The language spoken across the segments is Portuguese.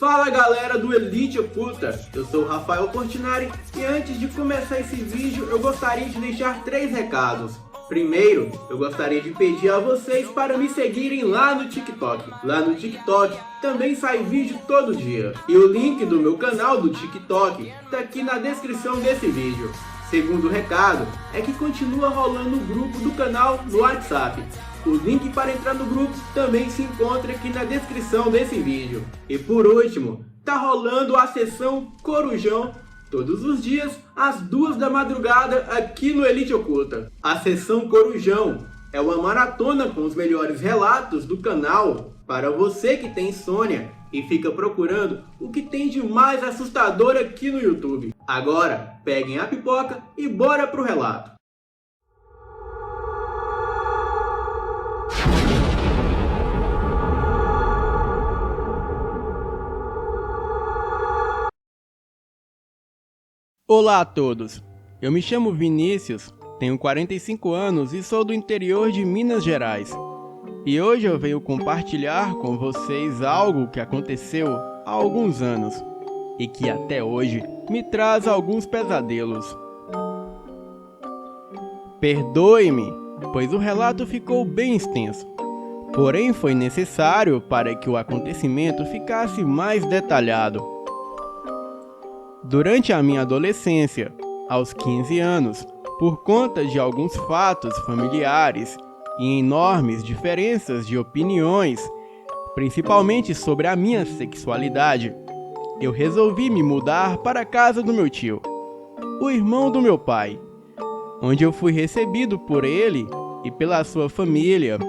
Fala galera do Elite Oculta, eu sou o Rafael Portinari e antes de começar esse vídeo eu gostaria de deixar 3 recados. Primeiro, eu gostaria de pedir a vocês para me seguirem lá no TikTok. Lá no TikTok também sai vídeo todo dia. E o link do meu canal do TikTok está aqui na descrição desse vídeo. Segundo recado é que continua rolando o grupo do canal no WhatsApp. O link para entrar no grupo também se encontra aqui na descrição desse vídeo. E por último, tá rolando a sessão Corujão todos os dias às 2 da madrugada aqui no Elite Oculta. A sessão Corujão é uma maratona com os melhores relatos do canal para você que tem insônia e fica procurando o que tem de mais assustador aqui no YouTube. Agora, peguem a pipoca e bora pro relato. Olá a todos, eu me chamo Vinícius, tenho 45 anos e sou do interior de Minas Gerais. E hoje eu venho compartilhar com vocês algo que aconteceu há alguns anos e que até hoje me traz alguns pesadelos. Perdoe-me, pois o relato ficou bem extenso, porém foi necessário para que o acontecimento ficasse mais detalhado. Durante a minha adolescência, aos 15 anos, por conta de alguns fatos familiares e enormes diferenças de opiniões, principalmente sobre a minha sexualidade, eu resolvi me mudar para a casa do meu tio, o irmão do meu pai, onde eu fui recebido por ele e pela sua família,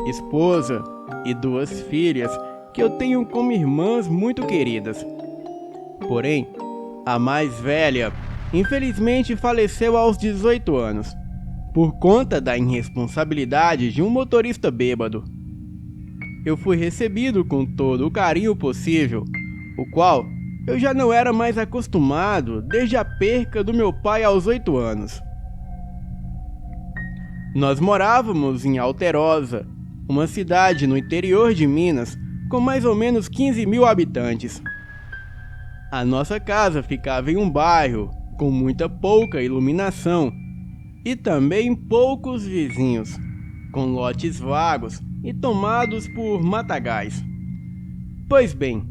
esposa e 2 filhas que eu tenho como irmãs muito queridas. Porém, a mais velha, infelizmente faleceu aos 18 anos, por conta da irresponsabilidade de um motorista bêbado. Eu fui recebido com todo o carinho possível, o qual eu já não era mais acostumado desde a perca do meu pai aos 8 anos. Nós morávamos em Alterosa, uma cidade no interior de Minas, com mais ou menos 15 mil habitantes. A nossa casa ficava em um bairro com muita pouca iluminação e também poucos vizinhos, com lotes vagos e tomados por matagais. Pois bem,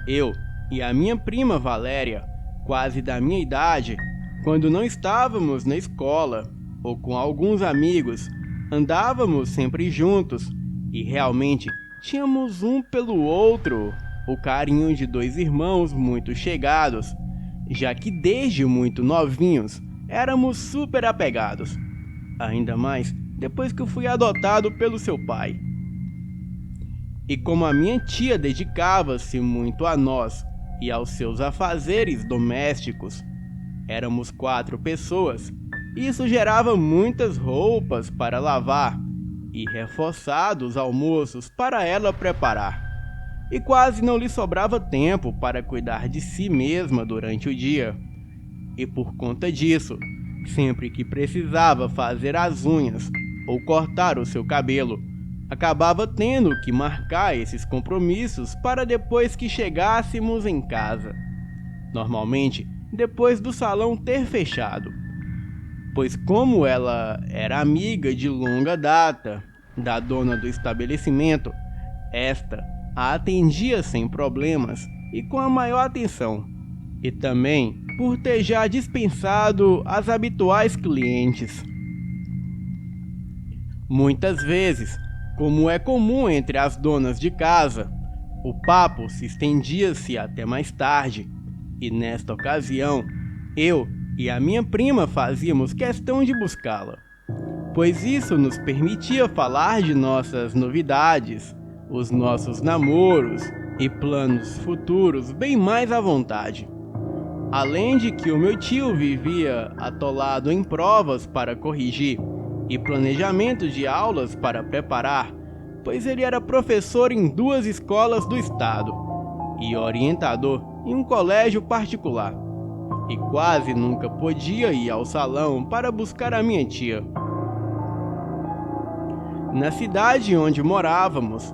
eu e a minha prima Valéria, quase da minha idade, quando não estávamos na escola ou com alguns amigos, andávamos sempre juntos e realmente tínhamos um pelo outro o carinho de 2 irmãos muito chegados, já que desde muito novinhos éramos super apegados, ainda mais depois que eu fui adotado pelo seu pai. E como a minha tia dedicava-se muito a nós e aos seus afazeres domésticos, éramos 4 pessoas, isso gerava muitas roupas para lavar e reforçados almoços para ela preparar. E quase não lhe sobrava tempo para cuidar de si mesma durante o dia. E por conta disso, sempre que precisava fazer as unhas ou cortar o seu cabelo, acabava tendo que marcar esses compromissos para depois que chegássemos em casa. Normalmente, depois do salão ter fechado. Pois como ela era amiga de longa data da dona do estabelecimento, esta a atendia sem problemas e com a maior atenção, e também por ter já dispensado as habituais clientes. Muitas vezes, como é comum entre as donas de casa, o papo se estendia-se até mais tarde, e nesta ocasião, eu e a minha prima fazíamos questão de buscá-la, pois isso nos permitia falar de nossas novidades, os nossos namoros e planos futuros bem mais à vontade. Além de que o meu tio vivia atolado em provas para corrigir e planejamento de aulas para preparar, pois ele era professor em 2 escolas do estado e orientador em um colégio particular, e quase nunca podia ir ao salão para buscar a minha tia. Na cidade onde morávamos,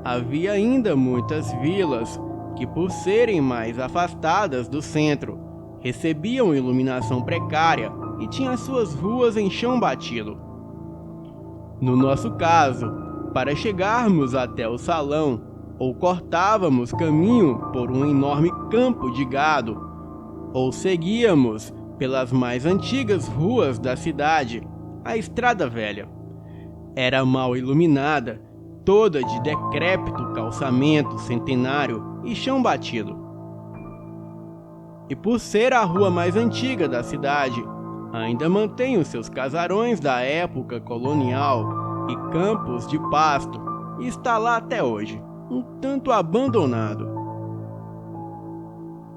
havia ainda muitas vilas que, por serem mais afastadas do centro, recebiam iluminação precária e tinham suas ruas em chão batido. No nosso caso, para chegarmos até o salão, ou cortávamos caminho por um enorme campo de gado, ou seguíamos pelas mais antigas ruas da cidade, a Estrada Velha. Era mal iluminada, toda de decrépito calçamento centenário e chão batido. E por ser a rua mais antiga da cidade, ainda mantém os seus casarões da época colonial e campos de pasto, e está lá até hoje, um tanto abandonado.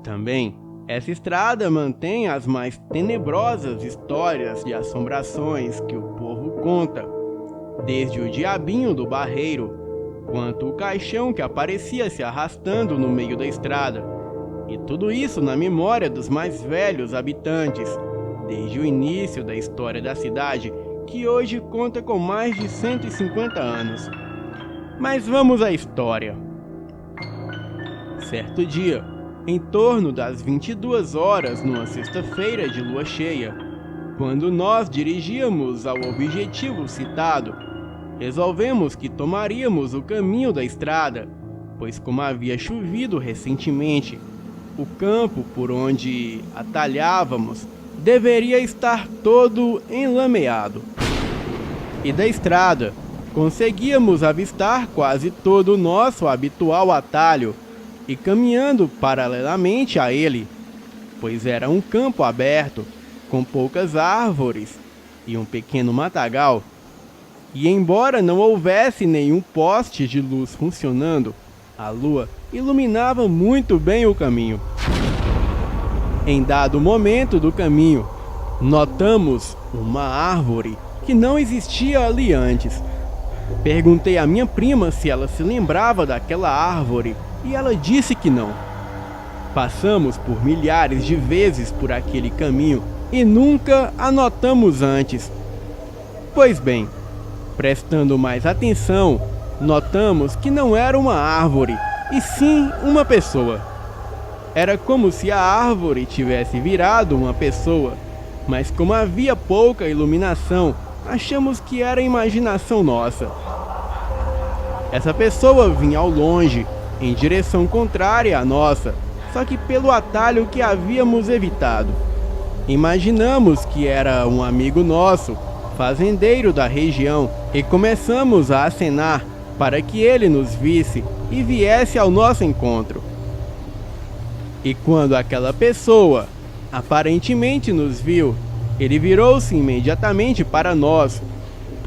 Também, essa estrada mantém as mais tenebrosas histórias de assombrações que o povo conta, desde o diabinho do barreiro, quanto o caixão que aparecia se arrastando no meio da estrada, e tudo isso na memória dos mais velhos habitantes, desde o início da história da cidade, que hoje conta com mais de 150 anos. Mas vamos à história. Certo dia, em torno das 22 horas numa sexta-feira de lua cheia, quando nós dirigíamos ao objetivo citado, resolvemos que tomaríamos o caminho da estrada, pois como havia chovido recentemente, o campo por onde atalhávamos deveria estar todo enlameado. E da estrada, conseguíamos avistar quase todo o nosso habitual atalho, e caminhando paralelamente a ele, pois era um campo aberto, com poucas árvores e um pequeno matagal, e embora não houvesse nenhum poste de luz funcionando, a lua iluminava muito bem o caminho. Em dado momento do caminho, notamos uma árvore que não existia ali antes. Perguntei à minha prima se ela se lembrava daquela árvore e ela disse que não. Passamos por milhares de vezes por aquele caminho e nunca a notamos antes. Pois bem, prestando mais atenção, notamos que não era uma árvore, e sim uma pessoa. Era como se a árvore tivesse virado uma pessoa, mas como havia pouca iluminação, achamos que era imaginação nossa. Essa pessoa vinha ao longe, em direção contrária à nossa, só que pelo atalho que havíamos evitado. Imaginamos que era um amigo nosso, fazendeiro da região, e começamos a acenar para que ele nos visse e viesse ao nosso encontro. E quando aquela pessoa aparentemente nos viu, ele virou-se imediatamente para nós.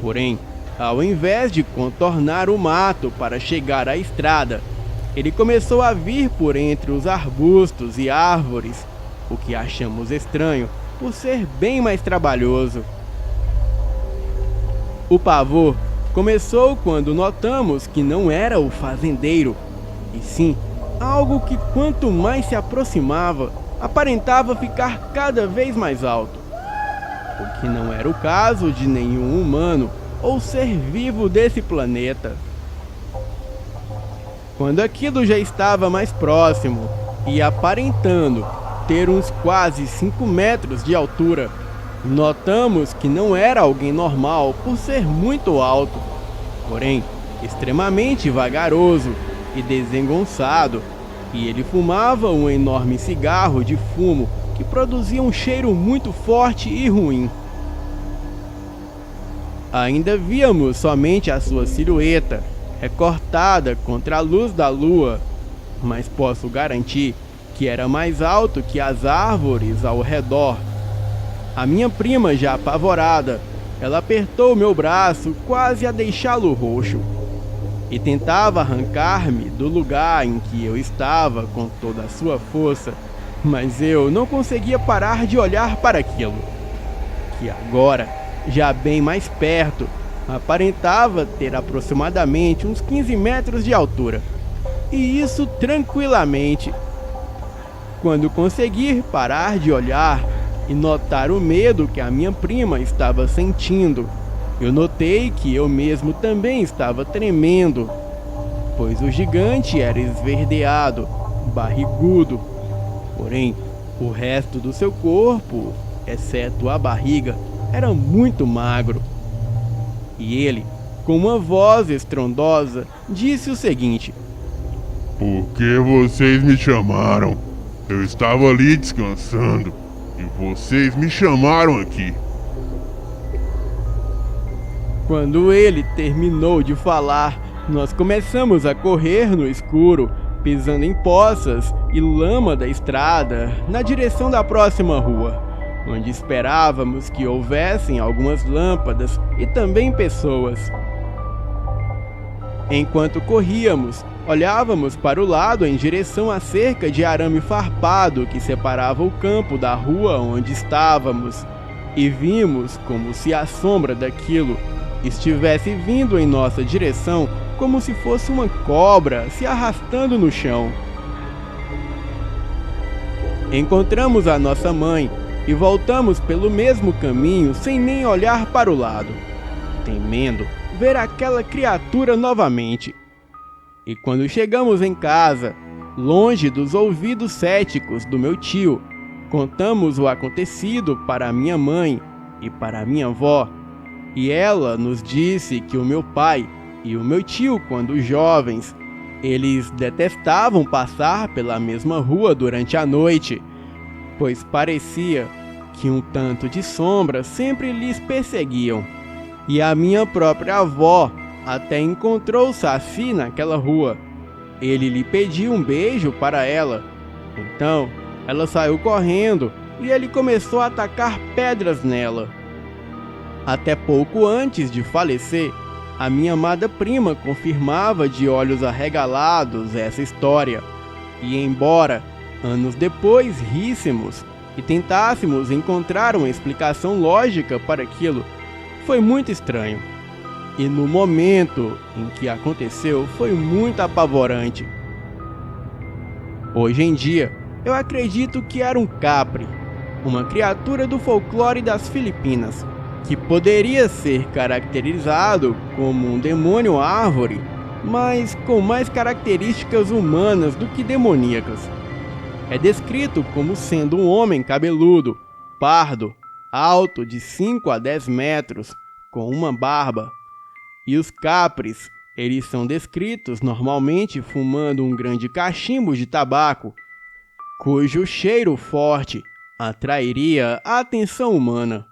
Porém, ao invés de contornar o mato para chegar à estrada, ele começou a vir por entre os arbustos e árvores, o que achamos estranho por ser bem mais trabalhoso. O pavor começou quando notamos que não era o fazendeiro, e sim algo que quanto mais se aproximava, aparentava ficar cada vez mais alto. O que não era o caso de nenhum humano ou ser vivo desse planeta. Quando aquilo já estava mais próximo e aparentando ter uns quase 5 metros de altura, notamos que não era alguém normal por ser muito alto, porém extremamente vagaroso e desengonçado, e ele fumava um enorme cigarro de fumo que produzia um cheiro muito forte e ruim. Ainda víamos somente a sua silhueta, recortada contra a luz da lua, mas posso garantir que era mais alto que as árvores ao redor. A minha prima, já apavorada, ela apertou meu braço quase a deixá-lo roxo, e tentava arrancar-me do lugar em que eu estava com toda a sua força, mas eu não conseguia parar de olhar para aquilo, que agora, já bem mais perto, aparentava ter aproximadamente uns 15 metros de altura, e isso tranquilamente. Quando conseguir parar de olhar e notar o medo que a minha prima estava sentindo, eu notei que eu mesmo também estava tremendo, pois o gigante era esverdeado barrigudo. Porém, o resto do seu corpo, exceto a barriga, era muito magro. E ele, com uma voz estrondosa, disse o seguinte: Por que vocês me chamaram? Eu estava ali descansando e vocês me chamaram aqui. Quando ele terminou de falar, nós começamos a correr no escuro, pisando em poças e lama da estrada, na direção da próxima rua, onde esperávamos que houvessem algumas lâmpadas e também pessoas. Enquanto corríamos, olhávamos para o lado em direção à cerca de arame farpado que separava o campo da rua onde estávamos, e vimos como se a sombra daquilo estivesse vindo em nossa direção, como se fosse uma cobra se arrastando no chão. Encontramos a nossa mãe e voltamos pelo mesmo caminho sem nem olhar para o lado, temendo ver aquela criatura novamente. E quando chegamos em casa, longe dos ouvidos céticos do meu tio, contamos o acontecido para minha mãe e para minha avó, e ela nos disse que o meu pai e o meu tio, quando jovens, eles detestavam passar pela mesma rua durante a noite, pois parecia que um tanto de sombra sempre lhes perseguiam. E a minha própria avó até encontrou Saci naquela rua. Ele lhe pediu um beijo para ela. Então, ela saiu correndo e ele começou a atacar pedras nela. Até pouco antes de falecer, a minha amada prima confirmava de olhos arregalados essa história. E embora, anos depois, ríssemos e tentássemos encontrar uma explicação lógica para aquilo, foi muito estranho. E no momento em que aconteceu, foi muito apavorante. Hoje em dia, eu acredito que era um capre, uma criatura do folclore das Filipinas, que poderia ser caracterizado como um demônio árvore, mas com mais características humanas do que demoníacas. É descrito como sendo um homem cabeludo, pardo, alto de 5 a 10 metros, com uma barba. E os capres, eles são descritos normalmente fumando um grande cachimbo de tabaco, cujo cheiro forte atrairia a atenção humana.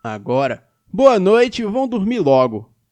Agora, boa noite e vão dormir logo.